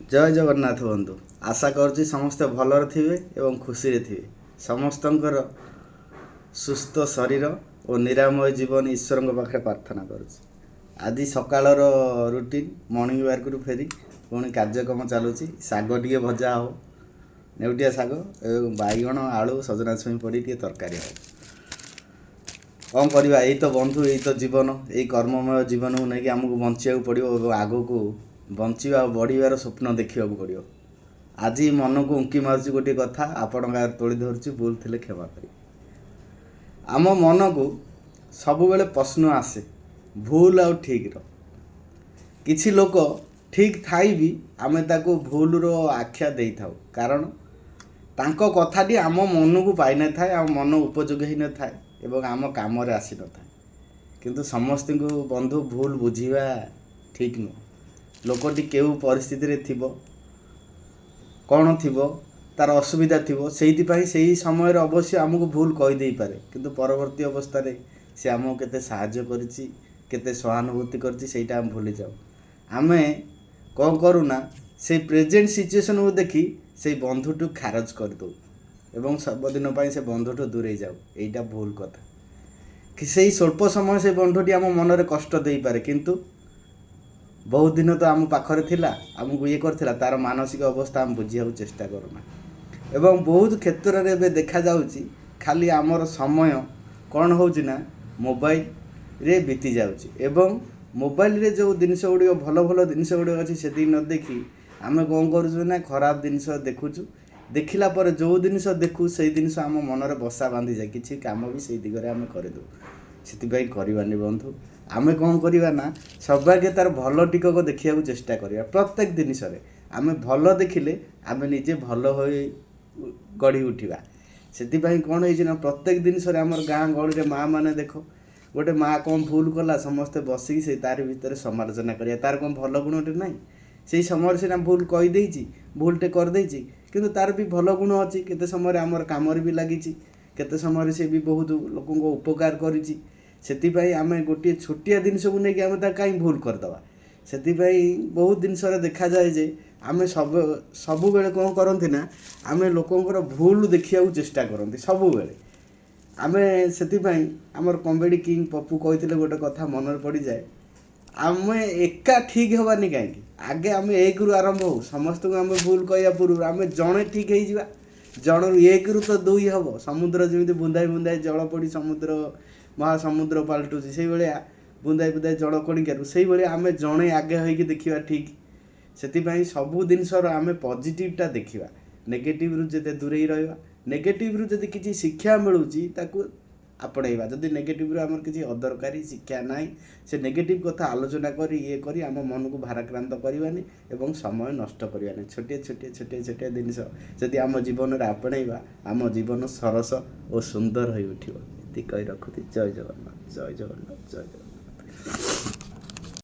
जय जगन्नाथ बंधु। आशा करुच्ची समस्ते भलरे थिबे एवं खुशी रे थिबे। समस्तंकर सुस्थ शरीर और निरामय जीवन ईश्वर पाखे प्रार्थना करुच्ची। आज सकाळर रुटीन मॉर्निंग वर्क रु फेरी पुणी कार्यक्रम चलुची। शाग टे भजा हो, नेउटिया शाग एवं बैगण आलू सजना छुई पड़ी टे तरकारी हो। कौन करवा, यही तो बंधु, यही तो जीवन, यही कर्ममय जीवन को लेकिन आमको बंचा पड़ो। आग को बंचा और बढ़ियार स्वप्न देखा पड़ो। आज मन को उंकी मार्च गोटे कथा आपण तोड़ी धरुची, भूल थे क्षमा करी। आम मन को सब बेले प्रश्न आसे भूल आ ठीक रो। किछि लोक ठीक थाई भी आमे ताको भूल रो आख्या दे थाउ, कारण तांको कथाटी आम मन को पाई न थाए, आम मन उपयोग ही न थाए एवं आम काम आसी न थाए। किंतु समस्त को बंधु भूल बुझीवा ठीक नुह। लोकटी केउ परिस्थिति रे थिबो, कौन थिबो, तार असुविधा थिबो, सेहितिपई सेही समय रे अवश्य आमको भूल कहि देई पारे। किंतु परवर्ती अवस्था रे से आमको केते साहाय्य करिछि, केते सहानुभूति करिछि, सेटा हम भूली जाऊ। आमे कौन करूना, से प्रेजेंट सिचुएशन को देखि से बंधुटू खारज कर दो एवं सबदिन पई से बंधुटू दूरे जाऊ। एटा भूल कथा कि सेही स्वल्प समय से बंधुटी आम मन रे कष्ट देई पारे, किंतु बहुत दिन तो आम पाखरे थिला, आमको ये करथिला, तार मानसिक अवस्था आम बुझिया चेष्टा करूना। एवं बहुत क्षेत्र में देखा जाउची खाली आमर समय कौन होउची ना मोबाइल रे बीती जाउची। एवं मोबाइल रे जो जिनस गुड़ी भल भल जिनस गुड़ी अच्छी से न देखी आम कौन करूँ ना खराब जिनस देखुचु। देखला पर जो जिनस देखू से जिनस आम मनरे बसा बांधी जाए, किसी काम भी से दिगरे आम करदे। से करवानी बंधु, आमे कौन करवा ना सौभाग्य तार भल टिकक देखा चेष्टा करवा। प्रत्येक जिनस आम भल देखिले आम निजे भल हो गढ़ी उठा। से कौन हो प्रत्येक जिनस आम गाँ गहली में माँ मैंने देख, गोटे माँ कौन भूल कला समस्ते बसिकी से तार भीतर समालोचना करिया, तार कौन भल गुणटे ना से समय सीना भूल कहीदे, भूलटे करदे, किंतु तार भी भल गुण अच्छी। केते समय आमर काम भी लगी, केते समय से भी बहुत लोक उपकार करिछि। सेतिपई आमे गोटे छोटिया जिनस को लेकिन आम कहीं भूल करदवा। सेतिपई बहुत जिनस देखा जाए जे आमे सबु बेले कौन करती ना आमे लोकंकर भूल देखा चेष्टा करती सबु बेले। आमे सेतिपई आमर कॉमेडी किंग पप्पू कहते गोटे कथा मन पड़ जाए, आमे एका ठीक हबानी कहीं आगे आमे एक रु आरंभ हो। समस्त को आमे भूल कहया पूर्व आमे जड़े ठीक हो, जड़ एक रु तो दुई हम। समुद्र जमी बुंदाई बुंदाई जल पड़ी समुद्र महासमुद्र पलटुची, से भाया बुंदाई बुंदाई जल कणिकार से भाया आमे जड़े आगे होइकी देखा ठीक। से सबू जिनस आम पॉजिटिवटा देखा, नेगेटिव रु जते दूरे रहा। नेगेटिव रु जदि किसी शिक्षा मिलूची ताकू आपणेबा, जदि नेगेटिव रु आमर किसी अदरकारी शिक्षा नाई से नेगेटिव कथा आलोचना करी ये करी आम मन को भाराक्रांत करवानी एवं समय नष्ट करवानी। छोटिया छोटिया छोटिया छोटिया जिनस जदि आम जीवन में आपणेबा आम जीवन सरस और सुंदर हो उठिब। कही रखुती। जय जगन्नाथ, जय जगन्नाथ, जय जगन्नाथ।